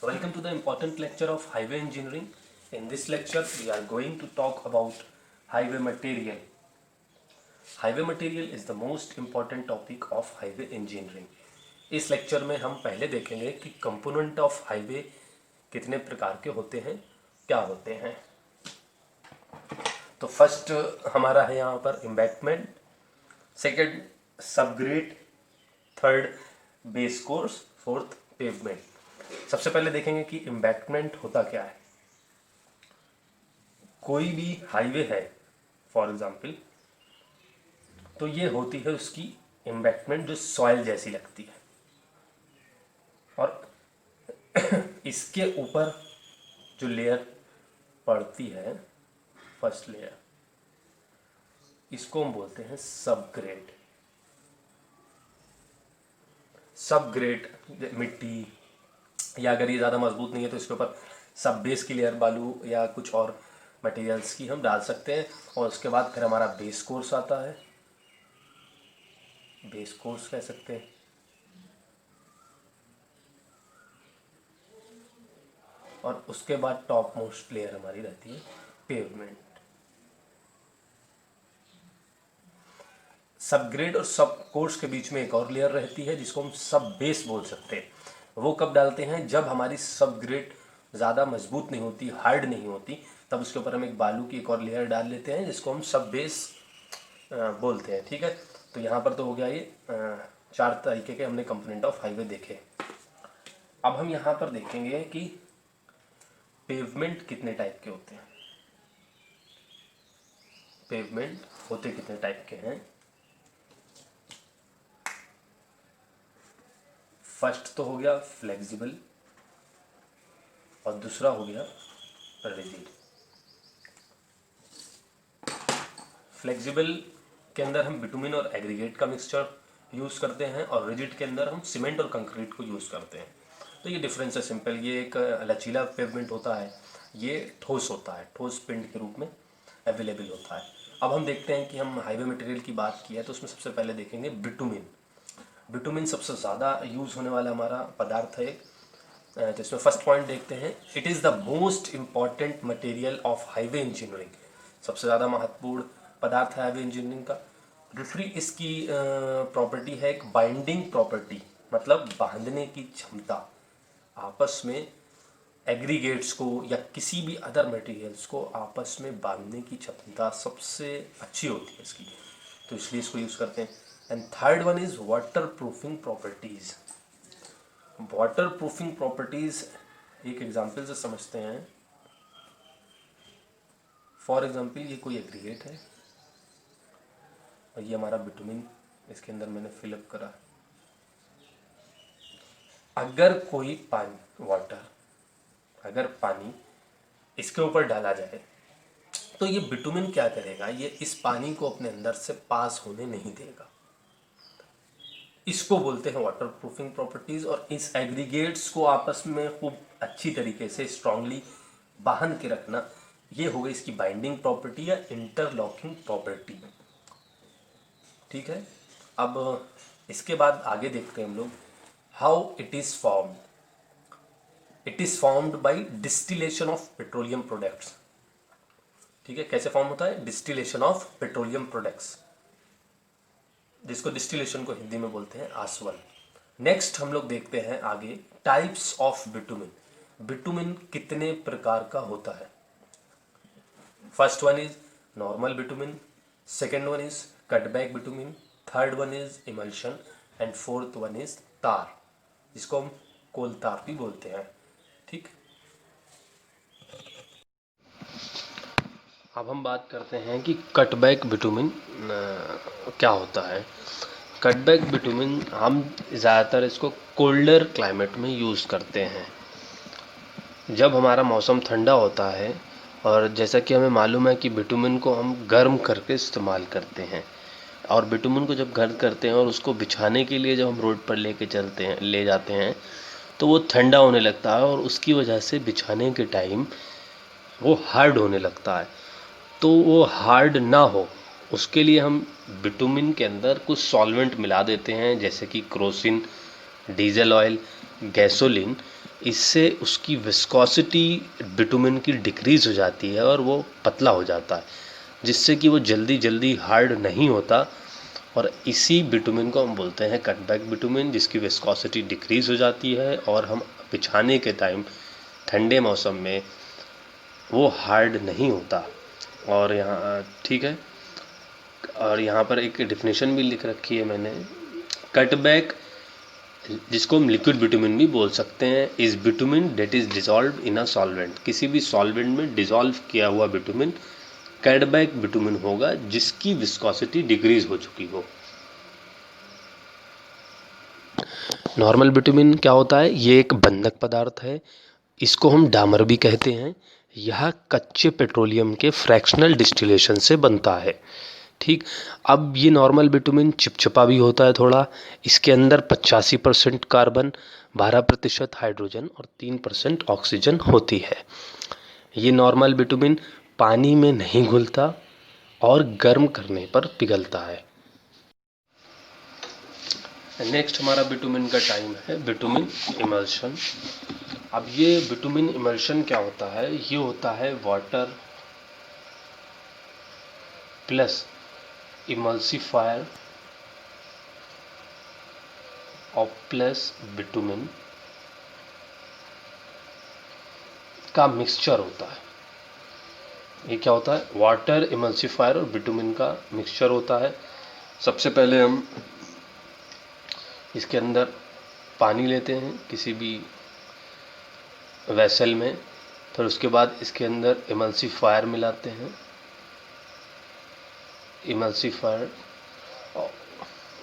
Welcome to the important lecture of highway engineering. In this lecture, we are going to talk about highway material. Highway material is the most important topic of highway engineering. इस lecture में हम पहले देखेंगे कि component of highway कितने प्रकार के होते हैं, क्या होते हैं। तो फर्स्ट हमारा है यहाँ पर embankment, second subgrade, third base course, fourth pavement. सबसे पहले देखेंगे कि एम्बैंकमेंट होता क्या है। कोई भी हाईवे है फॉर एग्जांपल, तो ये होती है उसकी एम्बैंकमेंट जो सॉइल जैसी लगती है, और इसके ऊपर जो लेयर पड़ती है, फर्स्ट लेयर, इसको हम बोलते हैं सब ग्रेड। सब ग्रेड मिट्टी, या अगर ये ज़्यादा मजबूत नहीं है तो इसके ऊपर सब बेस की लेयर बालू या कुछ और मटेरियल्स की हम डाल सकते हैं। और उसके बाद फिर हमारा बेस कोर्स आता है, बेस कोर्स कह सकते हैं। और उसके बाद टॉप मोस्ट लेयर हमारी रहती है पेवमेंट। सब ग्रेड और सब कोर्स के बीच में एक और लेयर रहती है जिसको हम सब बेस बोल सकते हैं। वो कब डालते हैं? जब हमारी सब ग्रेड ज़्यादा मजबूत नहीं होती, हार्ड नहीं होती, तब उसके ऊपर हम एक बालू की एक और लेयर डाल लेते हैं जिसको हम सब बेस बोलते हैं। ठीक है, तो यहाँ पर तो हो गया ये 4 तरीके के हमने कंपोनेंट ऑफ हाईवे देखे। अब हम यहाँ पर देखेंगे कि पेवमेंट कितने टाइप के होते हैं। पेवमेंट होते कितने टाइप के हैं? फर्स्ट तो हो गया फ्लेक्सिबल, और दूसरा हो गया रिजिड। फ्लेक्सिबल के अंदर हम बिटुमिन और एग्रीगेट का मिक्सचर यूज़ करते हैं, और रिजिड के अंदर हम सीमेंट और कंक्रीट को यूज़ करते हैं। तो ये डिफरेंस है सिंपल। ये एक लचीला पेवमेंट होता है, ये ठोस होता है, ठोस पिंड के रूप में अवेलेबल होता है। अब हम देखते हैं कि हम हाईवे मटेरियल की बात की है तो उसमें सबसे पहले देखेंगे बिटुमिन। बिटुमिन सबसे ज़्यादा यूज़ होने वाला हमारा पदार्थ है। तो इसमें फर्स्ट पॉइंट देखते हैं, it is the most important material of highway engineering. सबसे ज़्यादा महत्वपूर्ण पदार्थ है हाईवे इंजीनियरिंग का। दूसरी इसकी प्रॉपर्टी है एक बाइंडिंग प्रॉपर्टी, मतलब बांधने की क्षमता। आपस में एग्रीगेट्स को या किसी भी अदर मटेरियल्स को आपस में बांधने की क्षमता सबसे अच्छी होती है इसकी, तो इसलिए इसको यूज़ करते हैं। And third one is water proofing properties. Water proofing properties एक एग्जांपल से समझते हैं। फॉर एग्जांपल ये कोई एग्रीगेट है और ये हमारा बिटुमिन इसके अंदर मैंने फिलअप करा। अगर कोई पानी, वाटर, अगर पानी इसके ऊपर डाला जाए तो ये बिटुमिन क्या करेगा, ये इस पानी को अपने अंदर से पास होने नहीं देगा। इसको बोलते हैं वाटर प्रूफिंग प्रॉपर्टीज़। और इस एग्रीगेट्स को आपस में खूब अच्छी तरीके से स्ट्रांगली बांध के रखना, ये हो गई इसकी बाइंडिंग प्रॉपर्टी या इंटरलॉकिंग प्रॉपर्टी। ठीक है, अब इसके बाद आगे देखते हैं हम लोग how it is formed. It is formed by distillation of petroleum products. ठीक है, कैसे फॉर्म होता है? डिस्टिलेशन ऑफ पेट्रोलियम प्रोडक्ट्स, जिसको डिस्टिलेशन को हिंदी में बोलते हैं आसवन। नेक्स्ट हम लोग देखते हैं आगे टाइप्स ऑफ बिटुमिन। बिटुमिन कितने प्रकार का होता है? First one is normal bitumen, second one is cutback bitumen, third one is emulsion, and fourth one is तार, जिसको हम कोल तार भी बोलते हैं। ठीक, अब हम बात करते हैं कि कटबैक बिटुमिन क्या होता है। कटबैक बिटुमिन हम ज़्यादातर इसको कोल्डर क्लाइमेट में यूज़ करते हैं। जब हमारा मौसम ठंडा होता है, और जैसा कि हमें मालूम है कि बिटुमिन को हम गर्म करके इस्तेमाल करते हैं, और बिटुमिन को जब गर्म करते हैं और उसको बिछाने के लिए जब हम रोड पर ले जाते हैं तो वो ठंडा होने लगता है, और उसकी वजह से बिछाने के टाइम वो हार्ड होने लगता है। तो वो हार्ड ना हो उसके लिए हम बिटुमिन के अंदर कुछ सॉल्वेंट मिला देते हैं, जैसे कि क्रोसिन, डीजल ऑयल, गैसोलीन, इससे उसकी विस्कोसिटी बिटुमिन की डिक्रीज़ हो जाती है और वो पतला हो जाता है, जिससे कि वो जल्दी जल्दी हार्ड नहीं होता। और इसी बिटुमिन को हम बोलते हैं कटबैक बिटुमिन, जिसकी विस्कोसिटी डिक्रीज़ हो जाती है और हम बिछाने के टाइम ठंडे मौसम में वो हार्ड नहीं होता। और यहाँ ठीक है, और यहाँ पर एक डेफिनेशन भी लिख रखी है मैंने। कटबैक, जिसको हम लिक्विड बिटुमिन भी बोल सकते हैं, is bitumen that is dissolve in a solvent. किसी भी सॉल्वेंट में डिजॉल्व किया हुआ बिटुमिन कटबैक बिटुमिन होगा, जिसकी विस्कोसिटी डिक्रीज हो चुकी हो। नॉर्मल बिटुमिन क्या होता है? ये एक बंधक पदार्थ है, इसको हम डामर भी कहते हैं। यह कच्चे पेट्रोलियम के फ्रैक्शनल डिस्टिलेशन से बनता है। ठीक, अब ये नॉर्मल बिटुमिन चिपचिपा भी होता है थोड़ा। इसके अंदर 85% कार्बन, 12% हाइड्रोजन और 3% ऑक्सीजन होती है। ये नॉर्मल बिटुमिन पानी में नहीं घुलता और गर्म करने पर पिघलता है। नेक्स्ट हमारा बिटुमिन का टाइम है बिटुमिन इमल्शन। अब ये बिटुमिन इमल्शन क्या होता है? ये होता है वाटर प्लस इमल्सिफायर और प्लस बिटुमिन का मिक्सचर होता है। ये क्या होता है? वाटर, इमल्सिफायर और बिटुमिन का मिक्सचर होता है। सबसे पहले हम इसके अंदर पानी लेते हैं किसी भी वेसल में, फिर उसके बाद इसके अंदर इमल्सिफायर मिलाते हैं। इमल्सिफायर,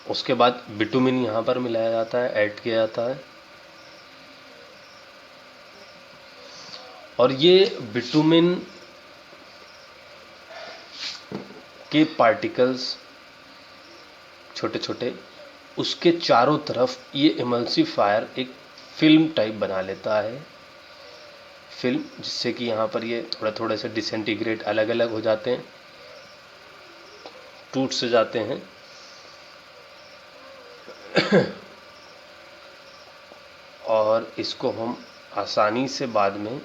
उसके बाद बिटुमिन यहाँ पर मिलाया जाता है, ऐड किया जाता है। और ये बिटुमिन के पार्टिकल्स छोटे छोटे, उसके चारों तरफ ये इमल्सिफायर एक फिल्म टाइप बना लेता है, फिल्म, जिससे कि यहाँ पर ये थोड़े थोड़े से डिसइंटीग्रेट अलग अलग हो जाते हैं, टूट से जाते हैं। और इसको हम आसानी से बाद में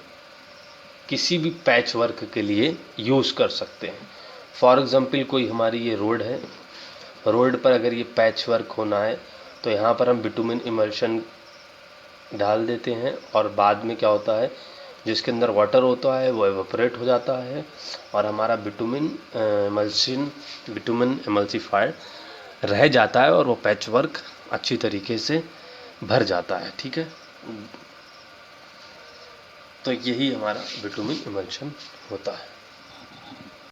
किसी भी पैच वर्क के लिए यूज़ कर सकते हैं। फॉर एग्ज़ाम्पल कोई हमारी ये रोड है, रोड पर अगर ये पैच वर्क होना है तो यहाँ पर हम बिटुमिन इमल्शन डाल देते हैं और बाद में क्या होता है, जिसके अंदर वाटर होता है वो एवापोरेट हो जाता है और हमारा बिटुमिन इमल्शन, बिटुमिन इमल्सिफायर रह जाता है और वो पैच वर्क अच्छी तरीके से भर जाता है। ठीक है, तो यही हमारा बिटुमिन इमल्शन होता है।